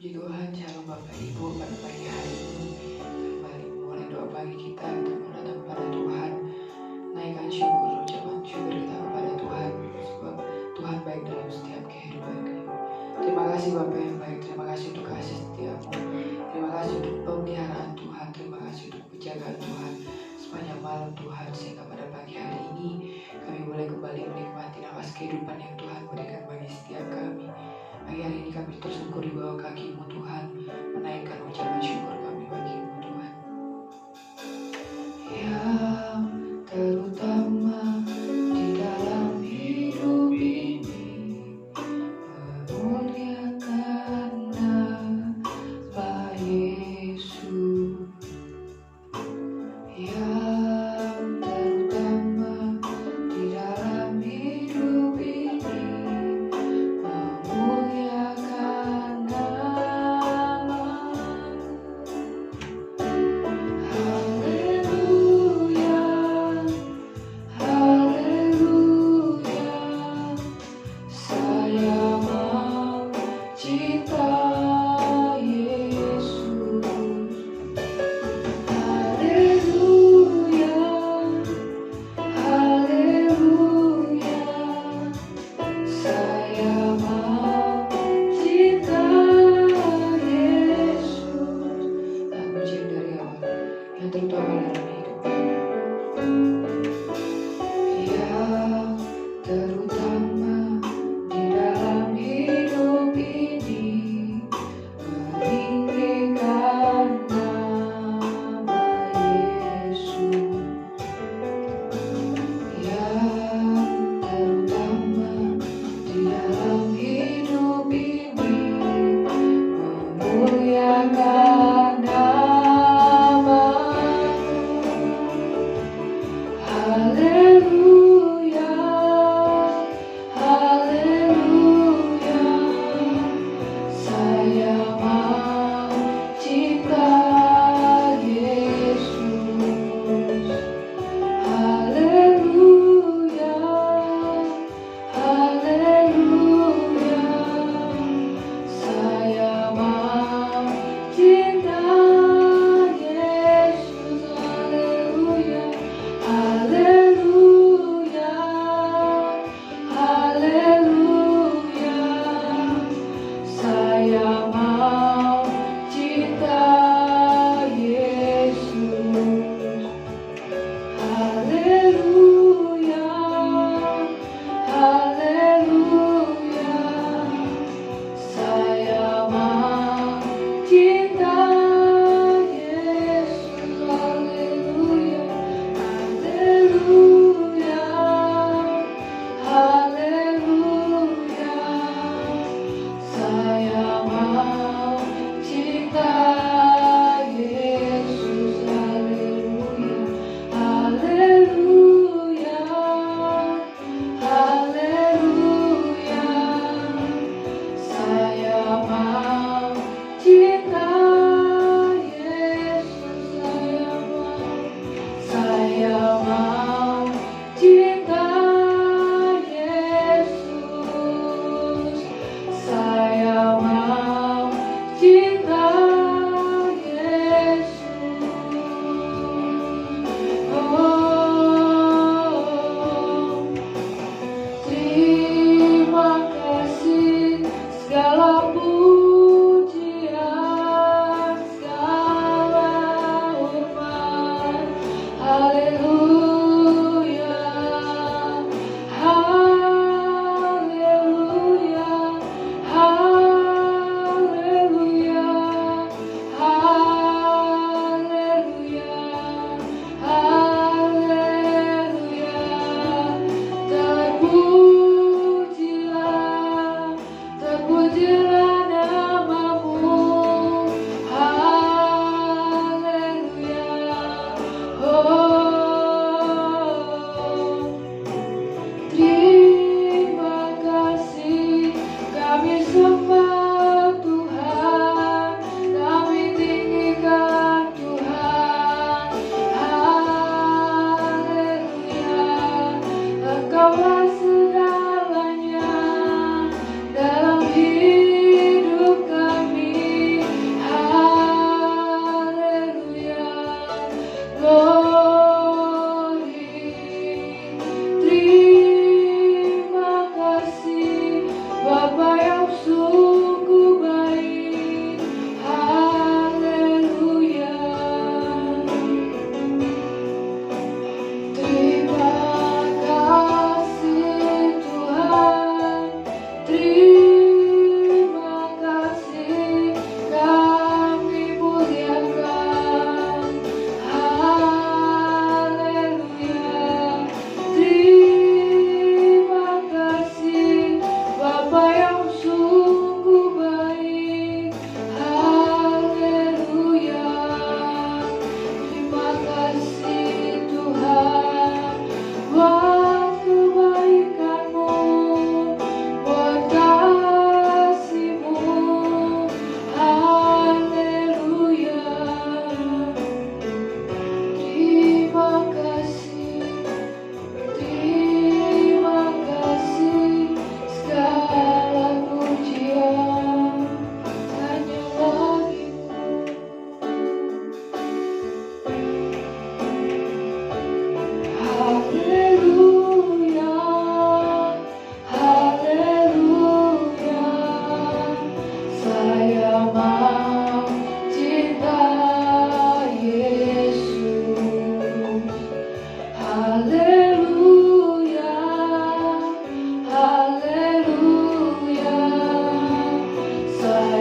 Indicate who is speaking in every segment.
Speaker 1: Puji Tuhan, shalom Bapak Ibu, pada pagi hari ini kembali memulai doa pagi kita mau datang kepada Tuhan, naikkan syukur, ucapan syukur kita kepada Tuhan, sebab Tuhan baik dalam setiap kehidupan kami. Terima kasih Bapak yang baik, terima kasih untuk kasih setiamu, terima kasih untuk pemeliharaan Tuhan, terima kasih untuk penjagaan Tuhan sepanjang malam Tuhan, sehingga pada pagi hari ini kami boleh kembali menikmati nafas kehidupan yang Tuhan berikan bagi setiap kami. Pagi hari ini kami tersungkur di bawah kaki-Mu Tuhan, menaikkan ucapan syukur kami bagi-Mu Tuhan. Yang terutama di dalam hidup ini, memuliakan nama Yesus. Yang terutama di dalam hidup ini, memuliakan nama-Mu. Haleluya, haleluya, saya mau cinta Yesus. Haleluya, haleluya, saya mau cinta Yesus. Dan pujian dari Allah yang terutama dalam hidup kami. Yang terutama di dalam hidup ini, meninggikan nama Yesus. Yang terutama di dalam hidup ini, memuliakan nama-Mu. Haleluya, haleluya, saya mau cinta Yesus. Haleluya, haleluya, saya mau cinta Yesus. Haleluya, haleluya, haleluya, saya mau cinta Yesus. Haleluya, haleluya, saya mau cinta Yesus. Haleluya, haleluya, haleluya, saya mau cinta Yesus. Haleluya, haleluya, saya mau cinta Yesus. Saya mau cinta Yesus. Saya mau cinta Yesus. Oh, terima kasih, segala pujian, segala hormat. Haleluya, haleluya, haleluya, haleluya, haleluya. Terpujilah, terpujilah nama-Mu. Haleluya. Oh, terima kasih, kami sembah Tuhan, kami tinggikan Tuhan. Haleluya, Engkaulah segalanya dalam hidup kami.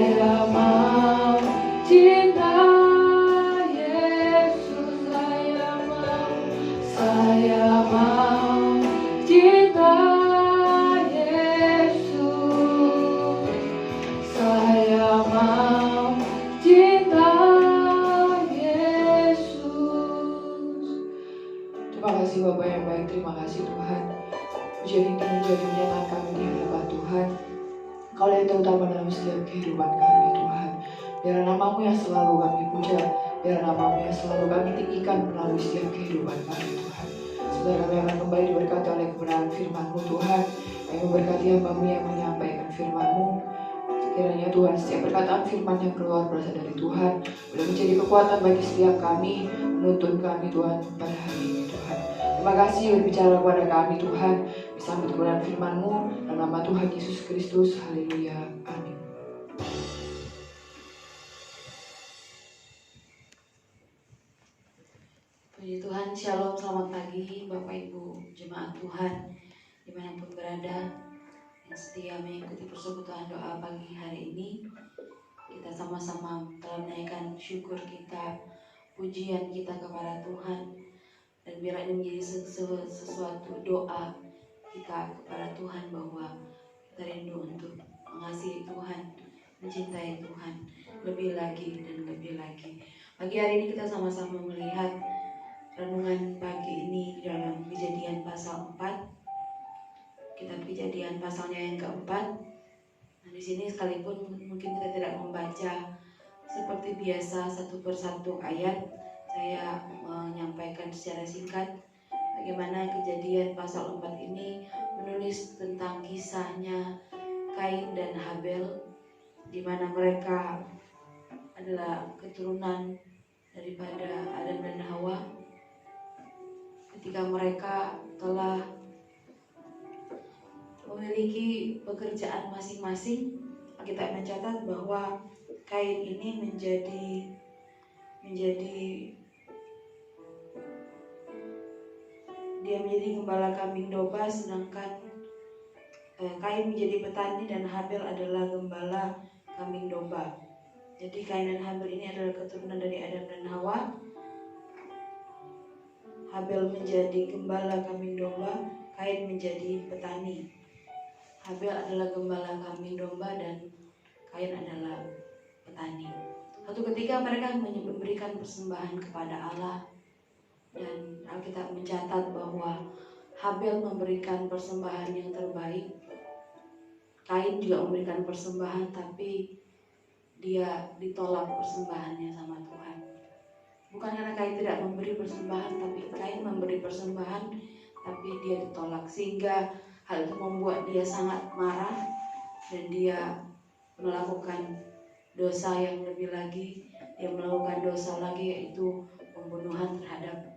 Speaker 1: Saya mau cinta Yesus, saya mau cinta Yesus, saya mau cinta Yesus. Terima kasih Bapak yang baik, terima kasih Tuhan. Pujian ini menjadi menyatakan kami di hadapan Tuhan. Kau yang terutama dalam setiap kehidupan kami Tuhan. Biar namamu yang selalu kami puja, biar namamu yang selalu kami tinggikan melalui setiap kehidupan kami Tuhan. Saudara kami akan kembali diberkati oleh kebenaran firman-Mu Tuhan. Kami memberkati hamba-Mu yang menyampaikan firman-Mu. Kiranya Tuhan setiap perkataan firman yang keluar berasal dari Tuhan, boleh menjadi kekuatan bagi setiap kami, menuntun kami Tuhan pada hari ini Tuhan. Terima kasih berbicara kepada kami Tuhan, disambut kebenaran firman-Mu dalam nama Tuhan Yesus Kristus. Haleluya. Amin.
Speaker 2: Puji Tuhan, Shalom, selamat pagi Bapak Ibu Jemaat Tuhan dimanapun berada yang setia mengikuti persekutuan doa pagi hari ini. Kita sama-sama telah menaikkan syukur kita, pujian kita kepada Tuhan, dan biar ini menjadi sesuatu doa kita kepada Tuhan bahwa kita rindu untuk mengasihi Tuhan, mencintai Tuhan lebih lagi dan lebih lagi. Pagi hari ini kita sama-sama melihat renungan pagi ini di dalam Kejadian pasal 4, kitab Kejadian pasalnya yang keempat. Nah, di sini sekalipun mungkin kita tidak membaca seperti biasa satu persatu ayat, saya menyampaikan secara singkat bagaimana Kejadian pasal 4 ini menulis tentang kisahnya Kain dan Habel, di mana mereka adalah keturunan daripada Adam dan Hawa. Ketika mereka telah memiliki pekerjaan masing-masing, kita mencatat bahwa Kain ini menjadi gembala kambing domba, sedangkan Kain menjadi petani dan Habel adalah gembala kambing domba. Jadi Kain dan Habel ini adalah keturunan dari Adam dan Hawa. Habel menjadi gembala kambing domba, Kain menjadi petani. Habel adalah gembala kambing domba dan Kain adalah petani. Suatu ketika mereka memberikan persembahan kepada Allah, dan Alkitab mencatat bahwa Habel memberikan persembahan yang terbaik. Kain juga memberikan persembahan, tapi dia ditolak persembahannya sama Tuhan. Bukan karena Kain tidak memberi persembahan, tapi Kain memberi persembahan, tapi dia ditolak. Sehingga hal itu membuat dia sangat marah, dan dia melakukan dosa yang lebih lagi. Dia melakukan dosa lagi, yaitu pembunuhan terhadap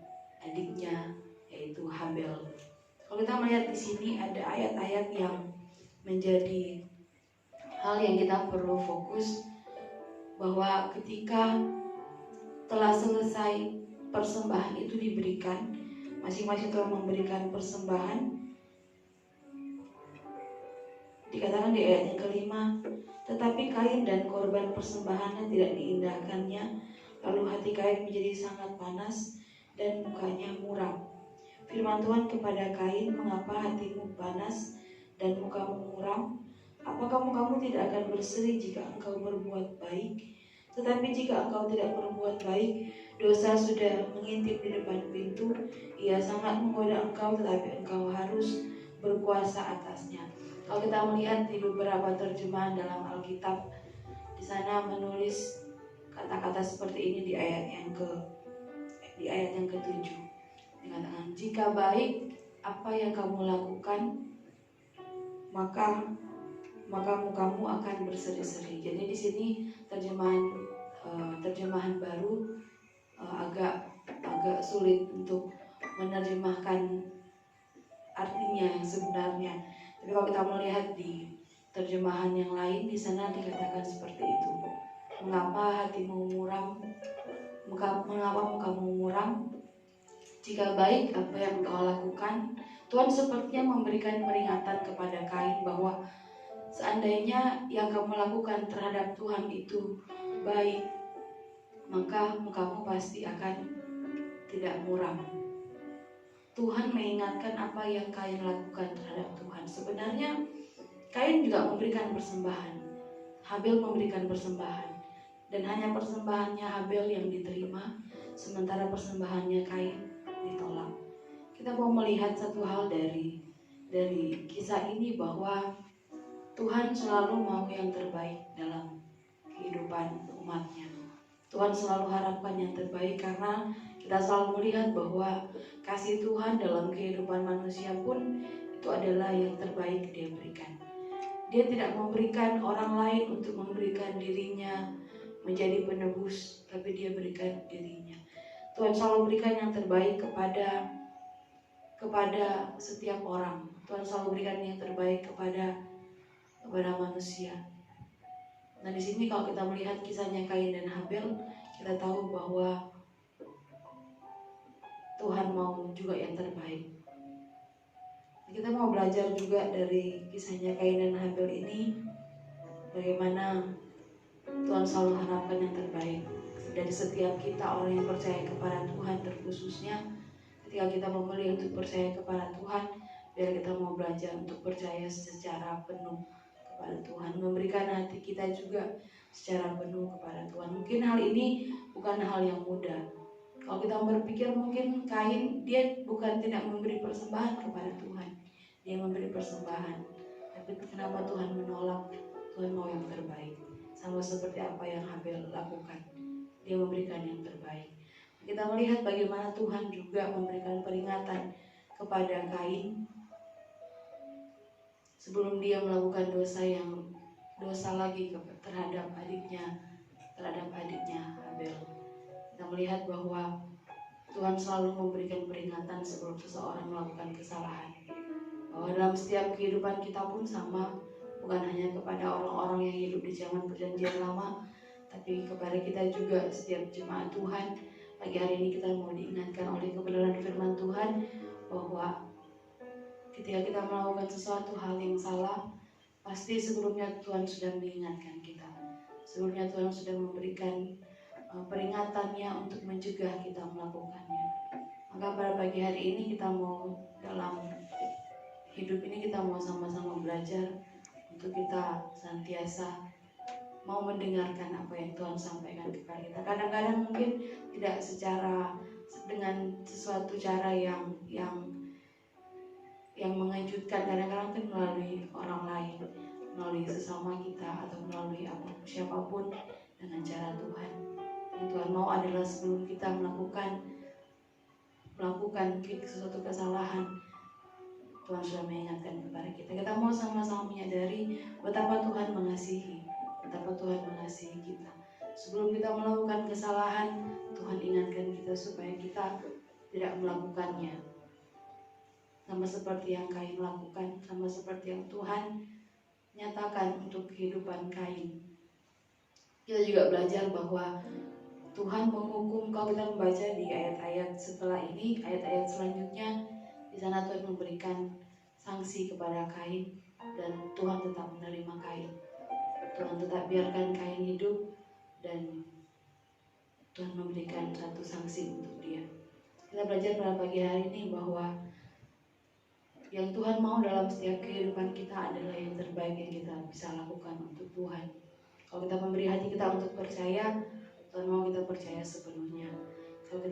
Speaker 2: adiknya, yaitu Habel. Kalau kita melihat di sini ada ayat-ayat yang menjadi hal yang kita perlu fokus, bahwa ketika telah selesai persembahan itu diberikan, masing-masing telah memberikan persembahan. Dikatakan di ayat yang kelima, tetapi Kain dan korban persembahannya tidak diindahkannya, lalu hati Kain menjadi sangat panas dan mukanya muram. Firman Tuhan kepada Kain, mengapa hatimu panas dan mukamu muram? Apakah mukamu tidak akan berseri jika engkau berbuat baik? Tetapi jika engkau tidak berbuat baik, dosa sudah mengintip di depan pintu. Ia sangat menggoda engkau, tetapi engkau harus berkuasa atasnya. Kalau kita melihat di beberapa terjemahan dalam Alkitab, di sana menulis kata-kata seperti ini di ayat yang ke-7. Dikatakan, jika baik apa yang kamu lakukan, maka mukamu akan berseri-seri. Jadi di sini terjemahan baru agak sulit untuk menerjemahkan artinya yang sebenarnya. Tapi kalau kita melihat di terjemahan yang lain, di sana dikatakan seperti itu. Mengapa hatimu muram? Mengapa mukamu muram? Jika baik apa yang kau lakukan, Tuhan sepertinya memberikan peringatan kepada Kain bahwa Seandainya yang kamu lakukan terhadap Tuhan itu baik, maka mukamu pasti akan tidak muram. Tuhan mengingatkan apa yang Kain lakukan terhadap Tuhan. Sebenarnya Kain juga memberikan persembahan, Habel memberikan persembahan, dan hanya persembahannya Habel yang diterima, sementara persembahannya Kain ditolak. Kita mau melihat satu hal dari kisah ini, bahwa Tuhan selalu mau yang terbaik dalam kehidupan umatnya. Tuhan selalu harapkan yang terbaik, karena kita selalu melihat bahwa kasih Tuhan dalam kehidupan manusia pun itu adalah yang terbaik Dia berikan. Dia tidak memberikan orang lain untuk memberikan dirinya menjadi penebus, tapi Dia berikan dirinya. Tuhan selalu berikan yang terbaik kepada setiap orang. Tuhan selalu berikan yang terbaik kepada manusia. Nah, di sini kalau kita melihat kisahnya Kain dan Habel, kita tahu bahwa Tuhan mau juga yang terbaik. Kita mau belajar juga dari kisahnya Kain dan Habel ini, bagaimana Tuhan selalu harapkan yang terbaik dari setiap kita, orang yang percaya kepada Tuhan, terkhususnya ketika kita memilih untuk percaya kepada Tuhan. Biar kita mau belajar untuk percaya secara penuh kepada Tuhan, memberikan hati kita juga secara penuh kepada Tuhan. Mungkin hal ini bukan hal yang mudah. Kalau kita berpikir, mungkin Kain, dia bukan tidak memberi persembahan kepada Tuhan, dia memberi persembahan, tapi kenapa Tuhan menolak? Tuhan mau yang terbaik, sama seperti apa yang Habel lakukan. Dia memberikan yang terbaik. Kita melihat bagaimana Tuhan juga memberikan peringatan kepada Kain sebelum dia melakukan dosa lagi terhadap adiknya Habel. Kita melihat bahwa Tuhan selalu memberikan peringatan sebelum seseorang melakukan kesalahan. Bahwa dalam setiap kehidupan kita pun sama, bukan hanya kepada orang-orang yang hidup di zaman perjanjian lama, tapi kepada kita juga, setiap jemaat Tuhan. Pagi hari ini kita mau diingatkan oleh kebenaran firman Tuhan bahwa ketika kita melakukan sesuatu hal yang salah, pasti sebelumnya Tuhan sudah mengingatkan kita. Sebelumnya Tuhan sudah memberikan peringatannya untuk mencegah kita melakukannya. Maka pada pagi hari ini kita mau, dalam hidup ini kita mau sama-sama belajar untuk kita senantiasa mau mendengarkan apa yang Tuhan sampaikan kepada kita. Kadang-kadang mungkin tidak dengan sesuatu cara yang mengejutkan. Kadang-kadang kan melalui orang lain, melalui sesama kita, atau melalui siapapun, dengan cara Tuhan. Yang Tuhan mau adalah sebelum kita melakukan sesuatu kesalahan, Tuhan sudah mengingatkan kepada kita. Kita mau sama-sama menyadari betapa Tuhan mengasihi kita. Sebelum kita melakukan kesalahan, Tuhan ingatkan kita supaya kita tidak melakukannya. Sama seperti yang Kain lakukan, sama seperti yang Tuhan nyatakan untuk kehidupan Kain. Kita juga belajar bahwa Tuhan menghukum. Kalau kita membaca di ayat-ayat setelah ini, ayat-ayat selanjutnya, di sana Tuhan memberikan sanksi kepada Kain, dan Tuhan tetap menerima Kain. Tuhan tetap biarkan Kain hidup, dan Tuhan memberikan satu sanksi untuk dia. Kita belajar pada pagi hari ini bahwa yang Tuhan mau dalam setiap kehidupan kita adalah yang terbaik yang kita bisa lakukan untuk Tuhan. Kalau kita memberi hati kita untuk percaya, Tuhan mau kita percaya sepenuhnya. Kalau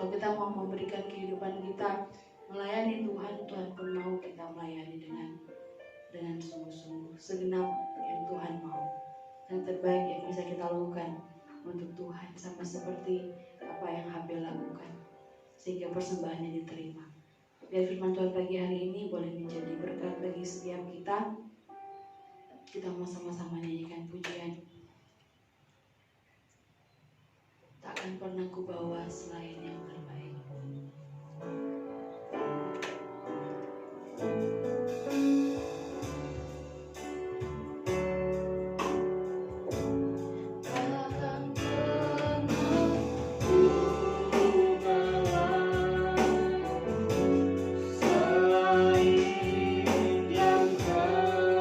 Speaker 2: kita mau memberikan kehidupan kita melayani Tuhan, Tuhan pun mau kita melayani dengan sungguh-sungguh, segenap yang Tuhan mau. Yang terbaik yang bisa kita lakukan untuk Tuhan, sama seperti apa yang Habel lakukan, sehingga persembahannya diterima. Biar firman Tuhan pagi hari ini boleh menjadi berkat bagi setiap kita. Kita mau sama-sama nyanyikan pujian. Tak akan pernah ku bawa selain yang terbaik.
Speaker 3: Selain yang terbaik.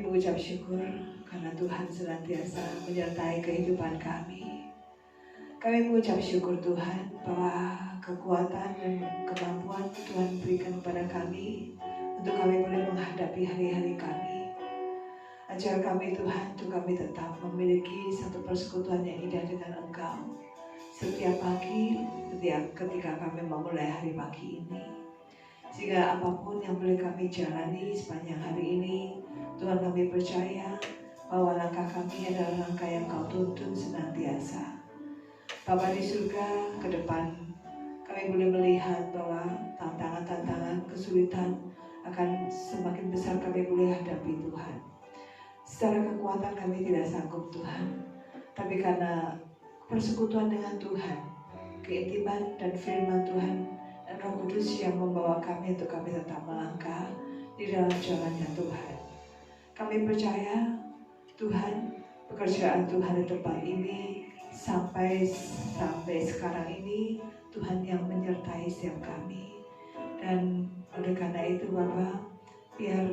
Speaker 1: mengucap syukur karena Tuhan senantiasa menyertai kehidupan kami. Kami mengucap syukur Tuhan bahwa kekuatan dan kemampuan Tuhan berikan kepada kami untuk kami boleh menghadapi hari-hari kami. Ajar kami Tuhan untuk kami tetap memiliki satu persekutuan yang indah dengan Engkau setiap pagi ketika kami memulai hari pagi ini. Sehingga apapun yang boleh kami jalani sepanjang hari ini, Tuhan kami percaya bahwa langkah kami adalah langkah yang Kau tuntun senantiasa. Bapa di surga, ke depan kami boleh melihat bahwa tantangan-tantangan, kesulitan akan semakin besar kami boleh hadapi Tuhan. Secara kekuatan kami tidak sanggup Tuhan, tapi karena persekutuan dengan Tuhan, keintiman dan firman Tuhan dan Roh Kudus yang membawa kami untuk kami tetap melangkah di dalam jalannya Tuhan. Kami percaya Tuhan, pekerjaan Tuhan di tempat ini sampai sekarang ini Tuhan yang menyertai setiap kami. Dan oleh karena itu Bapa, biar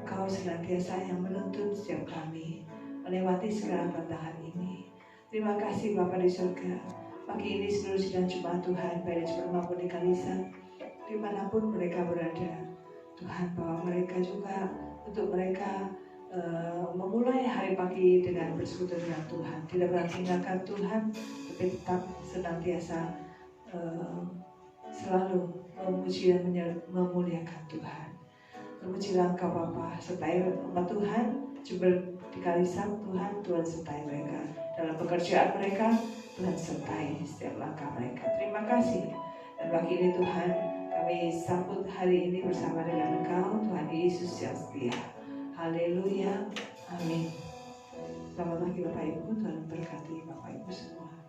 Speaker 1: Engkau senantiasa yang menuntun setiap kami melewati segala tantangan ini. Terima kasih Bapa di surga. Pagi ini seluruh sidang jemaat Tuhan, baik di Jepang maupun di Kalisa, dimanapun mereka berada, Tuhan bahwa mereka juga untuk mereka memulai hari pagi dengan bersekutu dengan Tuhan, tidak meninggalkan Tuhan, tapi tetap senantiasa selalu memuji dan memuliakan Tuhan. Terpujilah Engkau Bapa, sertai umat Tuhan, Jember di Kalisa, Tuhan sertai mereka dalam pekerjaan mereka. Tuhan sertai setiap langkah mereka. Terima kasih. Dan pagi ini Tuhan, kami sambut hari ini bersama dengan Engkau, Tuhan Yesus yang setia. Haleluya. Amin. Selamat pagi Bapak Ibu, Tuhan berkati Bapak Ibu semua.